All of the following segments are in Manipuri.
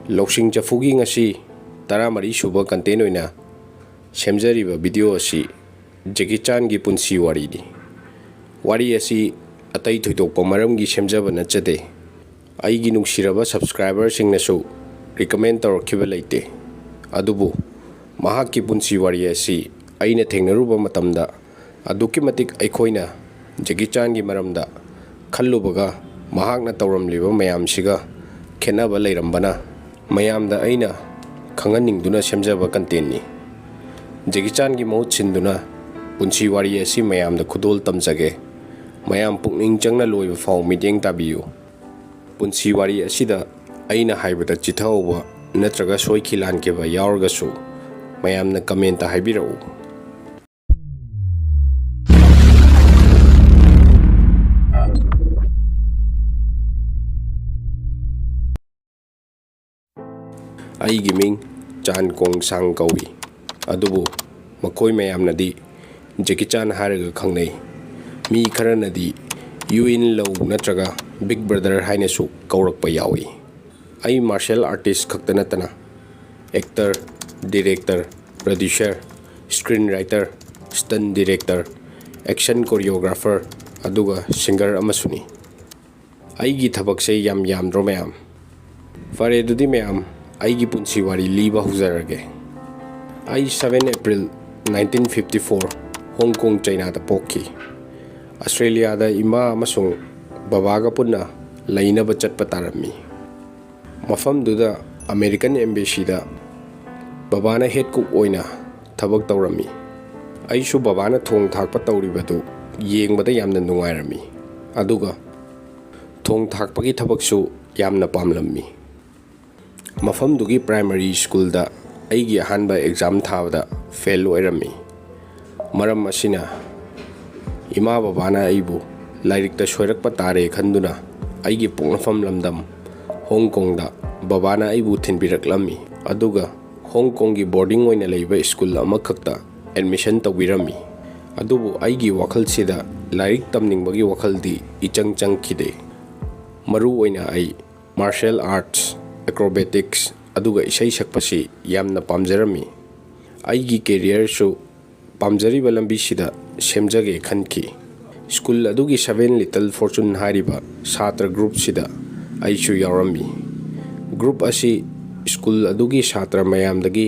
Loushing Chaphu gi ngasi taramari suba content oina semjariba video asi Jackie Chan gi punsi wari ni wari asi atai thoitokpa maram gi semjaba nachade ai gi nungsiraba subscriber singna su recommend tawrkiba leite adubu mahak ki punsi wari asi aina thengnaruba matamda aduki matik aikoina Jackie Chan gi maramda khallubaga mahakna tawramliba mayam siga khenaba leirambana mayamda aina khanganingduna semjaba content ni Jackie Chan gi mahut sinduna punsi wari asi mayamda khudol tamjage mayam pukning changna loiba faw mityeng tabiyu punsi wari asida aina haibada chithauba natraga soikhilan keba yaurgasu mayamna comment ta haibirau ai giming Chan Kong Sang kawi adubu makoi mayam nadi Jackie Chan haraga khangnei mi khara nadi yuin low natraga Big Brother haina su kaurakpa yawi ai martial artist khaktana tana actor director producer screenwriter stunt director action choreographer aduga singer amasuni ai gi thabak se yam dro mayam fare dudi mayam aigi punsi wari liba huzarage ai 7 April 1954 Hong Kong China da pokki Australia da ima amasung babaga punna lainaba chatpa tarami mafam duda American Embassy da babana head cook oina thabak tawrami aisu babana thong thakpa tawribadu yengbada yamna nungairami aduga thong thakpagi thabaksu yamna pamlammi mafam dugi primary school da aigi hanba exam thawda fail oirami maram asina ima babana aibu lairik ta soirakpa tare khanduna aigi pungfam lamdam Hong Kong da babana aibu thinbiraklammi aduga Hong Kong gi boarding oina leiba school amakhakta admission tawirami adubu aigi wakhal sida lairik tamningbagi wakhaldi ichang khide maru oina ai martial arts acrobatics aduga isai sakpasi yamna pamjarami aigi career su pamjariba lambi sida semjage khanki school adugi 7 little fortune hariba satra group sida aisu yarami group asi school adugi satra mayamdagi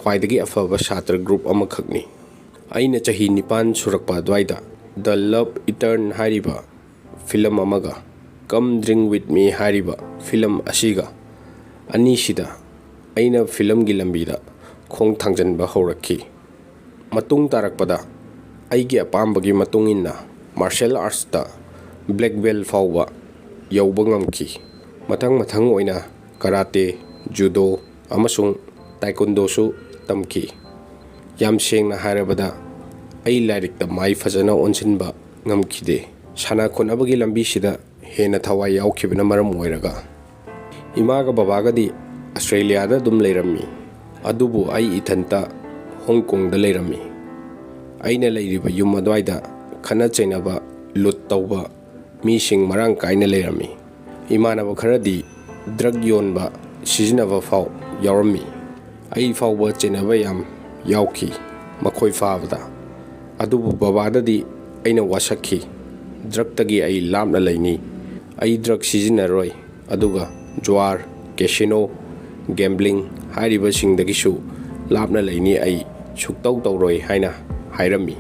khwaidagi afaba satra group amakhakni aina chahi nipan surakpa dwaida The Love Etern hariba film amaga Come Drink With Me hariba film asiga anisida aina film gi lambida khong thangjanba haurakhi matung tarakpada aigi apambagi matungina martial arts ta black belt fawba yauba ngamki mathang oina karate judo amasung taekwondo su tamki yam sengna harabada ai lairik ta mai fajana onsinba ngamkide sana khonabagi lambi sida hena thawai yaukhibna maram oiraga imaga babaga di Australia da dum leirami adubu ai ithanta Hong Kong da leirami aina leiriba yum adwaida khana chainaba lut tawba mi sing marang kaina leirami imanaba kharadi drug yonba sijinaba faw yarami ai fawba chainaba yam yauki makhoi fabada adubu babada di aina wasakhi drug tagi ai lamna leini ai drug sijinaroi aduga Juar, casino, gambling, hariba singdagisu lapna leini ai suktau tawroi haina hairami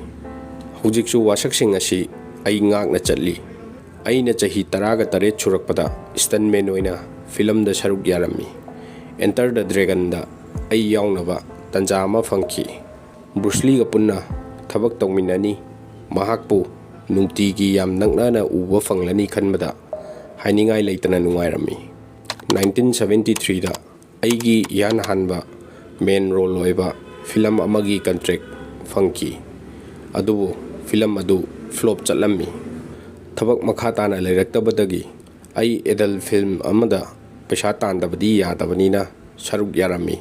hujiksu wasak sing asi ai ngakna chatli aina chahi taraga tare churakpada stuntman oina film da saruk yarami Enter the Dragon da ai yaunaba tanja ama phangki Bruce Lee ga punna thabak tawminani mahakpu nungtigi yam nakna uba fanglani khanbada hainingai leitana nungairami 1973 da aigi yan hanba main role loiba film amagi contract fangki adubu film adu flop chatlammi thabak makha tana leiraktabadagi ai adult film amada paisa tandabadi yadabanina saruk yarami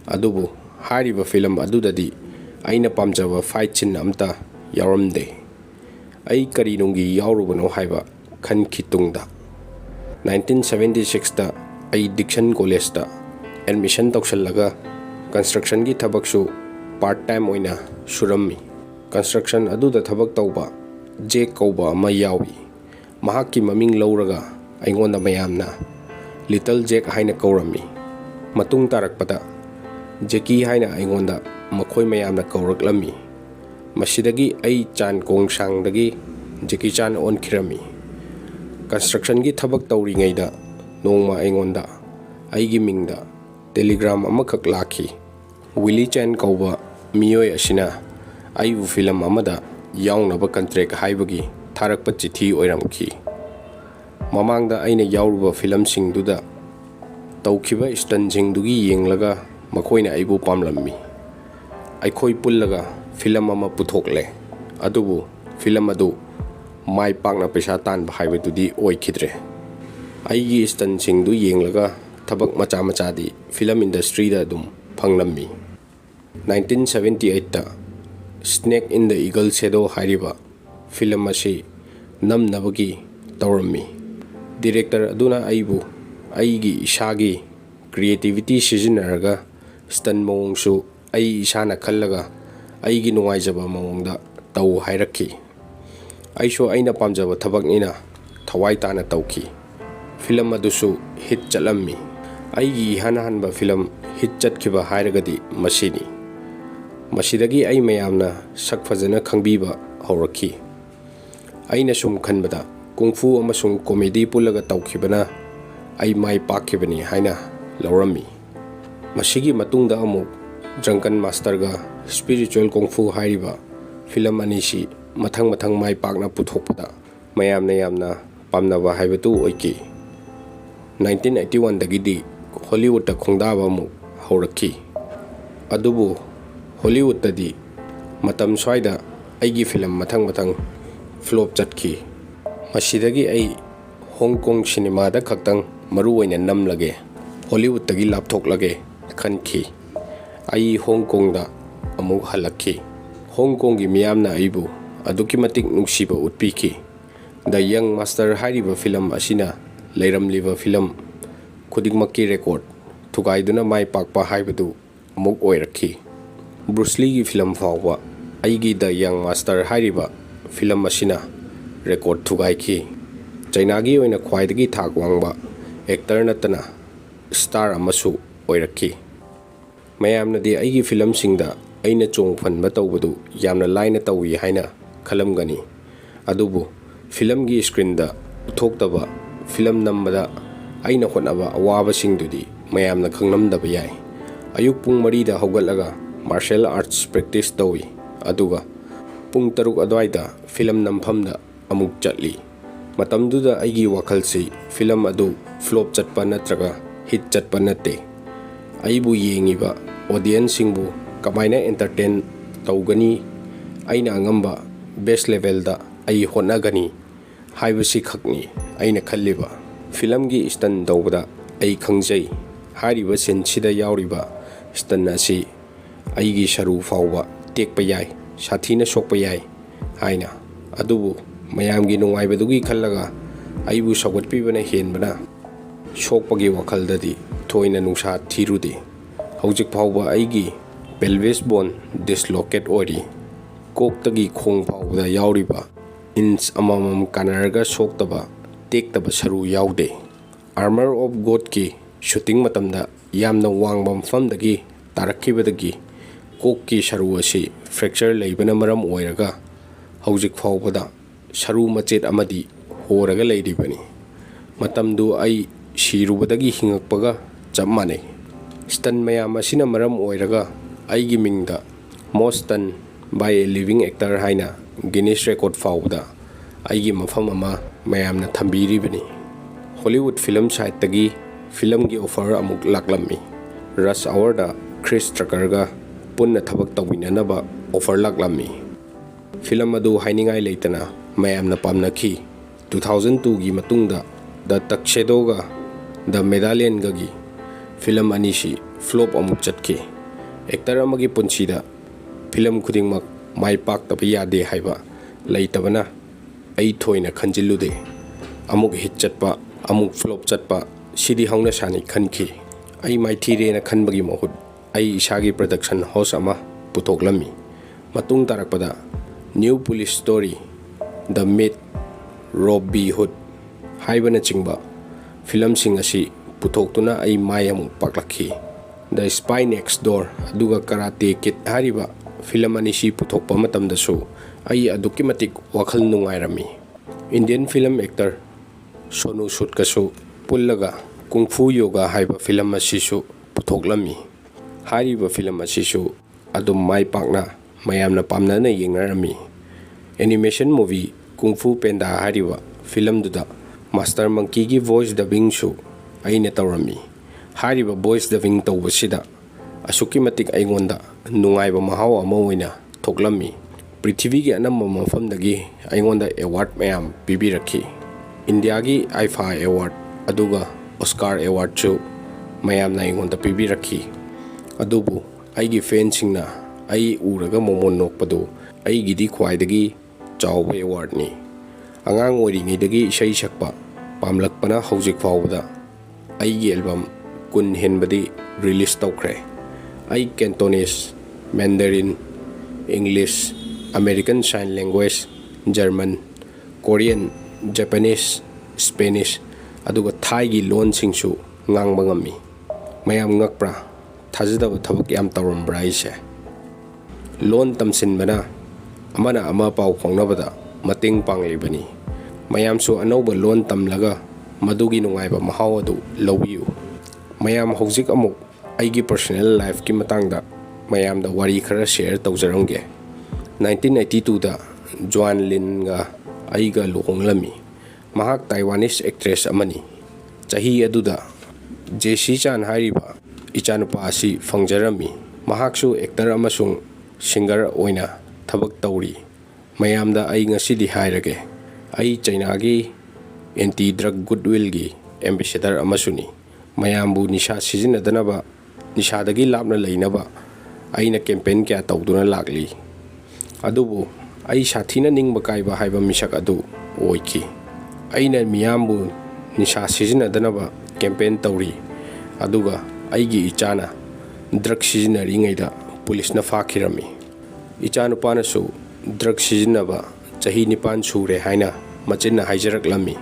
adubu hariba film adudadi aina pamjaba fight scene amta yaramde ai karinungi yaurubano haiba khan khitungda 1976 da ai Diction College da admission tawshallaga construction gi thabak su part time oina surammi construction adu da thabak tawba je kauba ma yawi mahakki maming lauraga aingonda mayamna Little Jack haina kaurami matung tarakpada Jackie haina aingonda makhoi mayamna kauraklami masidagi ai chan kong sangdagi Jackie Chan on khirami construction gi thabak tawri ngaida nongma aingonda aigi mingda telegram amakak lakhi Willie Chan kauba miyoi asina aibu film amada yaunaba contract haibagi tharakpa chithi oiramki mamangda aina yauruba film singduda tawkhiba stan singdugi yenglaga makoina aibu pamlammi aikhoi pullaga film ama puthokle adubu film adu mai pakna pesa tan haibadudi oikhidre aigi stan singdu yenglaga thabak macha macha di film industry da dum phanglammi 1978 da Snake in the Eagle Shadow hairiba film asi namnabagi tawrammi director aduna aibu aigi ishagi creativity sizinaraga stan mawongsu ai isana khallaga aigi nungaijaba mawongda taw hairakhi aisho aina pamjaba thabaknina thawai tana tawki film adusu hit chalammi aigi hana hanba film hit chatkhiba hairagadi masini masidagi ai mayamna sak fajana khangbiba haurakhi aina sum khanbada kungfu amasung comedy pulaga tawkhibana ai mai pakhibani haina laurammi masigi matungda amu Drunken Master ga spiritual kungfu hairiba film anisi mathang mai pakna puthokpada mayamna yamna pamnaba haibatu oiki 1981 dagidi Hollywood ta khongdaba mu haurakhi adubu Hollywood tadi matam swaida aigi film mathang flop chatkhi masidagi ai Hong Kong cinema da khaktang maru oina namlage Hollywood tagi lapthok lage khanki ai Hong Kong da amu halakhi Hong Kong gi miyamna aibu aduki matik nungsiba utpiki The Young Master hairiba film asina leiramliba film khudingmakki record thugaiduna mai pakpa haibadu amuk oirakhi Bruce Lee gi film fawwa aigi The Young Master hairiba film asina record thugaikhi China gi oina khwaidagi thak wangba actor natana star amasu oirakhi mayamna di aigi film singda aina chong phanba tawbadu yamna laina tawi haina khalamgani adubu film gi screen da uthoktaba film nambada aina khonaba awaba singdudi mayamna khangnamdaba yai ayuk pung 3 da hawgalaga martial arts practice tawi aduga pung 3 adwaida film namphamda amuk chatli matamduda aigi wakhalsi film adu flop chatpa natraga hit chatpa natte aibu yengiba audience singbu kamaina entertain tawgani aina ngamba best level da ai honagani haibasi khakni aina khalliba film gi stan dawda ai khangjai hariba sensida yauriba stan asi aigi sharu fawba tekpa yai sathina sokpa yai haina adubu mayamgi nungaibadugi khallaga aibu sawatpibana henbana sokpagi wakaldadi thoina nungsa thirudi hojik phawba aigi pelvis bone dislocate ori koktagi khong phawda yauriba inch amamam kanarga soktaba tektaba saru yaude armor of god ki shooting matamda yamna wangbam famdagi tarakkibadagi kokki saru asi fracture leibana maram oiraga hojik phawbada saru machet amadi horaga leiribani matamdu ai shirubadagi hingakpaga chamane stan mayam asina maram oiraga aigi mingda most stan by a living actor haina Guinness record fawda aigi mafam ama mayamna thambiribani Hollywood film site tagi film gi offer amuk laklammi rush hour da Chris Tucker ga punna thabak tawinanaba offer laklammi film adu hainingai leitana mayamna pamnakhi 2002 gi matungda The Tuxedo ga The Medallion ga gi film anisi flop amuk chatki actor amagi punsida film khudingmak mai pak ta yade haiba leitabana ai thoina khanjilude amuk hit chatpa amuk flop chatpa sidi hauna sani khanki ai mai thire na khanbagi mohut ai isagi production house ama putoklami matung tarakpada new police story the myth Robby Hood haibana chingba film sing asi putoktuna ai mai amu paklakhi the spy next door aduga karate kid hariba film ani si putokpa matamda su ai aduki matik wakhal nungairami Indian film actor Sonu Sood kasu pullaga kung fu yoga haiba film asisu putoklami hariba film asisu adum mai pakna mayamna pamna na yengarami animation movie kung fu panda hariba film duda master monkey gi voice dubbing su aina tawrami hariba voice dubbing tawbasida asuki matik aingonda nungaiba mahau ama oina thoklami prithvi gi anam mafamdagi aingonda award mayam pibirakhi India gi IFA award aduga Oscar award chu mayam na aingonda pibirakhi adubu aigi fan singna ai uraga momon nokpadu aigi di khwaidagi chawba award ni angang oringidagi isai sakpa pamlakpana hojik fawda aigi album kun henbadi release tawkre ai Cantonese Mandarin English American Sign Language German Korean Japanese Spanish aduga Thai gi lon singsu ngangba ngami mayam ngakpra thajadaba thabak yam tawrambra ise lon tamsinbana amana ama pau khongnabada mating panglibani mayamsu anauba lon tamlaga madugi nungaiba mahau adu lobiu mayam hojik amuk aigi personal life ki matangda mayamda wari khara share tawjarange 1982 da Joan Lin ga aiga luhonglami mahak Taiwanese actress amani chahi aduda Jessie Chan hariba ichanupa asi fangjarami mahaksu actor amasung singer oina thabak tawri mayamda ai ngasidi hairage ai China gi anti drug goodwill gi ambassador amasuni mayambu nisha sizinadana nishadagi lapna leinaba aina campaign kya tawduna lakli adubu ai sathina ningba kaiba haiba misak adu oiki aina miyambu nisha sizinadana campaign tawri aduga aigi ichana drug sizinari ngaida police na fakhirami icanupana su drug sizinaba chahi nipan sure haina machinna haijaraklammi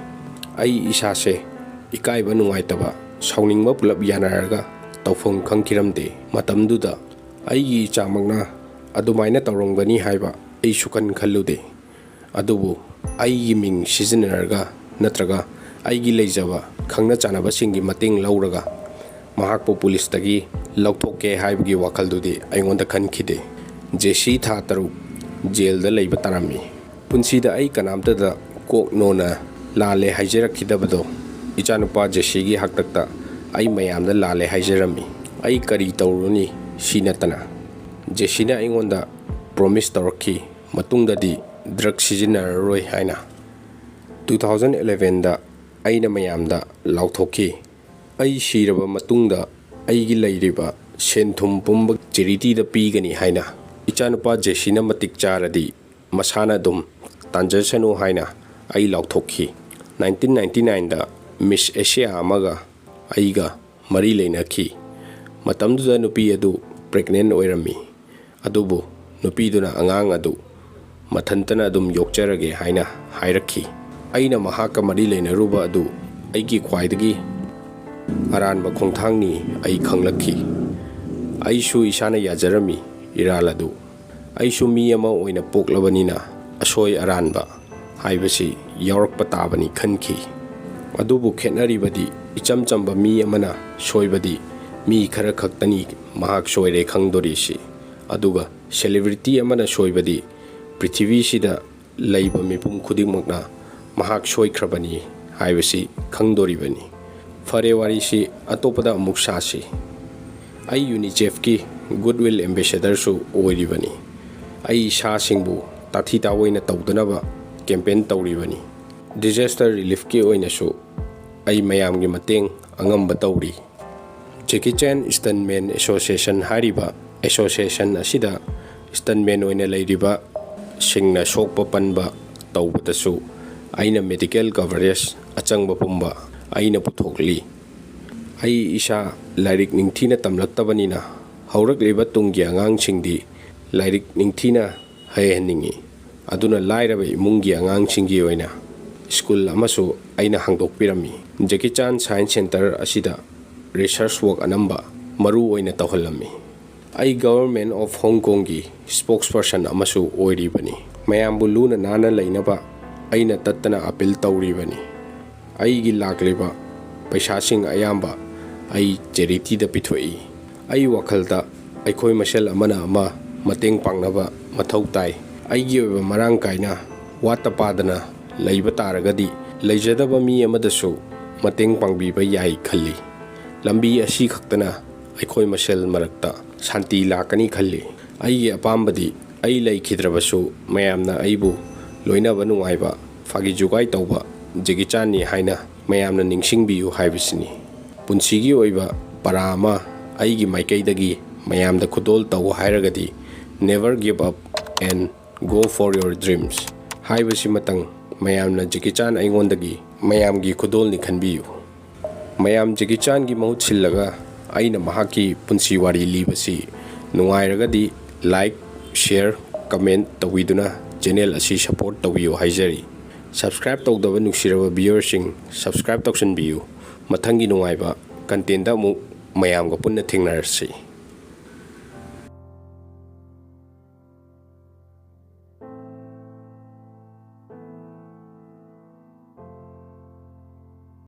ai isase ikaiba nungaitaba sauningba pulap yanaraga tawfong khangkiramde matamduda aigi chamangna adumaina tawrongbani haiba ai sukan khallude adubu aigi ming sizinaraga natraga aigi leijaba khangna chanaba singi mating lauraga mahakpo police tagi lauthokke haibgi wakhaldudi aingonda khankhide Jessie tha taru jail da leiba tarami punsida ai kanamta da kok nona lale haijarakidabado ichanupa Jessie gi haktakta ai mayamda lale haijarami ai kari tawruni sinatana Jessie na aingonda promise tawrakhi matungda di drug sizinararoi haina 2011 da aina mayamda lauthokki ai shiraba matungda aigi leiriba senthum pumba charity da pigani haina ichanupa Jessie na matik charadi masana dum tanjasanu haina ai lauthokki 1999 da Miss Asia amaga aiga mari leinakhi matamduda nupi adu pregnant oirami adubu nupi duna angang adu mathantana dum yokcharage haina hairakhi aina mahaka mari leinaruba adu aigi khwaidagi aranba khongthangni ai khanglakhi aishu isana yajarami iraladu aishu mi ama oina poklabanina asoi aranba haibasi yaurakpa tabani khanki adubu khetnaribadi icham chamba mi amana soibadi mi khara khaktani mahak soire khangdorisi aduga celebrity amana soibadi prithvi sida leiba mipum khudingmakna mahak soikrabani haibasi khangdoribani fare warisi atopada muksasi ai UNICEF ki goodwill ambassador su oiribani ai sha singbu tathi tawoina tawdanaba campaign tawribani disaster relief ki oina su ai mayam gi mateng angamba tawri Jackie Chan Stuntman Association hariba association asida stuntman oina leiriba singna sokpa panba tawbatasu aina medical coverage achangba pumba aina puthokli ꯑꯩ ꯏꯁꯥ ꯂꯥꯏꯔꯤꯛ ꯅꯤꯡꯊꯤꯅ ꯇꯝꯂꯛꯇꯕꯅꯤꯅ ꯍꯧꯔꯛꯂꯤꯕ ꯇꯨꯡꯒꯤ ꯑꯉꯥꯡꯁꯤꯡꯗꯤ ꯂꯥꯏꯔꯤꯛ ꯅꯤꯡꯊꯤꯅ ꯍꯩꯍꯟꯅꯤꯡꯉꯤ꯫ ꯑꯗꯨꯅ ꯂꯥꯏꯔꯕ ꯏꯃꯨꯡꯒꯤ ꯑꯉꯥꯡꯁꯤꯡꯒꯤ ꯑꯣꯏꯅ ꯁ꯭ꯀꯨꯜ ꯑꯃꯁꯨ ꯑꯩꯅ ꯍꯥꯡꯗꯣꯛꯄꯤꯔꯝꯃꯤ꯫ ꯖꯦꯀꯤ ꯆꯥꯟ ꯁꯥꯏꯟꯁ ꯁꯦꯟꯇꯔ ꯑꯁꯤꯗ ꯔꯤꯁꯔꯁ ꯋꯥꯔꯛ ꯑꯅꯝꯕ ꯃꯔꯨ ꯑꯣꯏꯅ ꯇꯧꯍꯜꯂꯝꯃꯤ꯫ ꯑꯩ ꯒꯚꯔꯟꯃꯦꯟꯠ ꯑꯣꯐ ꯍꯣꯡ ꯀꯣꯡꯒꯤ ꯁ꯭ꯄꯣꯛꯁꯄꯔꯁꯟ ꯑꯃꯁꯨ ꯑꯣꯏꯔꯤꯕꯅꯤ꯫ ꯃꯌꯥꯝꯕꯨ ꯂꯨꯅ ꯅꯥꯟꯅ ꯂꯩꯅꯕ ꯑꯩꯅ ꯇꯠꯇꯅ ꯑꯄꯤꯜ ꯇꯧꯔꯤꯕꯅꯤ꯫ ꯑꯩꯒꯤ ꯂꯥꯛꯂꯤꯕ ꯄꯩꯁꯥꯁꯤꯡ ꯑꯌꯥꯝꯕ ꯑꯩ ꯆꯦꯔꯤꯇꯤꯗ ꯄꯤꯊꯣꯛꯏ꯫ ꯑꯩ ꯋꯥꯈꯜꯗ ꯑꯩꯈꯣꯏ ꯃꯁꯦꯜ ꯑꯃꯅ ꯑꯃ ꯃꯇꯦꯡ ꯄꯥꯡꯅꯕ ꯃꯊꯧ ꯇꯥꯏ꯫ ꯑꯩꯒꯤ ꯑꯣꯏꯕ ꯃꯔꯥꯡ ꯀꯥꯏꯅ ꯋꯥꯠꯇ ꯄꯥꯗꯅ ꯂꯩꯕ ꯇꯥꯔꯒꯗꯤ ꯂꯩꯖꯗꯕ ꯃꯤ ꯑꯃꯗꯁꯨ ꯃꯇꯦꯡ ꯄꯥꯡꯕꯤꯕ ꯌꯥꯏ ꯈꯜꯂꯤ꯫ ꯂꯝꯕꯤ ꯑꯁꯤ ꯈꯛꯇꯅ ꯑꯩꯈꯣꯏ ꯃꯁꯦꯜ ꯃꯔꯛꯇ ꯁꯥꯟꯇꯤ ꯂꯥꯛꯀꯅꯤ ꯈꯜꯂꯤ꯫ ꯑꯩꯒꯤ ꯑꯄꯥꯝꯕꯗꯤ ꯑꯩ ꯂꯩꯈꯤꯗ꯭ꯔꯕꯁꯨ ꯃꯌꯥꯝꯅ ꯑꯩꯕꯨ ꯂꯣꯏꯅꯕ ꯅꯨꯡꯉꯥꯏꯕ, ꯐꯥꯒꯤ ꯖꯨꯒꯥꯏ ꯇꯧꯕ ꯖꯦꯀꯤ ꯆꯥꯟꯅꯤ ꯍꯥꯏꯅ ꯃꯌꯥꯝꯅ ꯅꯤꯡꯁꯤꯡꯕꯤꯌꯨ ꯍꯥꯏꯕꯁꯤꯅꯤ꯫ ꯄꯨꯟꯁꯤꯒꯤ ꯑꯣꯏꯕ ꯄꯔꯥ ꯑꯃ ꯑꯩꯒꯤ ꯃꯥꯏꯀꯩꯗꯒꯤ ꯃꯌꯥꯝꯗ ꯈꯨꯗꯣꯜ ꯇꯧ ꯍꯥꯏꯔꯒꯗꯤ never give up and go for your dreams ꯍꯥꯏꯕꯁꯤꯃꯇꯪ ꯃꯌꯥꯝꯅ ꯖꯦꯀꯤ ꯆꯥꯟ ꯑꯩꯉꯣꯟꯗꯒꯤ ꯃꯌꯥꯝꯒꯤ ꯈꯨꯗꯣꯜꯅꯤ ꯈꯟꯕꯤꯌꯨ꯫ ꯃꯌꯥꯝ ꯖꯦꯀꯤ ꯆꯥꯟꯒꯤ ꯃꯍꯨꯠ ꯁꯤꯜꯂꯒ ꯑꯩꯅ ꯃꯍꯥꯛꯀꯤ ꯄꯨꯟꯁꯤ ꯋꯥꯔꯤ ꯂꯤꯕꯁꯤ ꯅꯨꯡꯉꯥꯏꯔꯒꯗꯤ ꯂꯥꯏꯛ, ꯁꯤꯌꯔ, ꯀꯃꯦꯟꯠ ꯇꯧꯕꯤꯗꯨꯅ ꯆꯦꯅꯦꯜ ꯑꯁꯤ ꯁꯄꯣꯔꯠ ꯇꯧꯕꯤꯌꯨ ꯍꯥꯏꯖꯔꯤ꯫ ꯁꯕꯁꯀ꯭ꯔꯥꯏꯕ ꯇꯧꯗꯕ ꯅꯨꯡꯁꯤꯔꯕ ꯚꯤꯌꯨꯋꯔꯁꯤꯡ, ꯁꯕꯁꯀ꯭ꯔꯥꯏꯕ ꯇꯧꯁꯤꯟꯕꯤꯌꯨ꯫ ꯃꯊꯪꯒꯤ ꯅꯨꯡꯉꯥꯏꯕ ꯀꯟꯇꯦꯟꯠꯗ ꯑꯃꯨꯛ ꯃꯌꯥꯝꯒ ꯄꯨꯟꯅ ꯊꯦꯡꯅꯔꯁꯤ꯫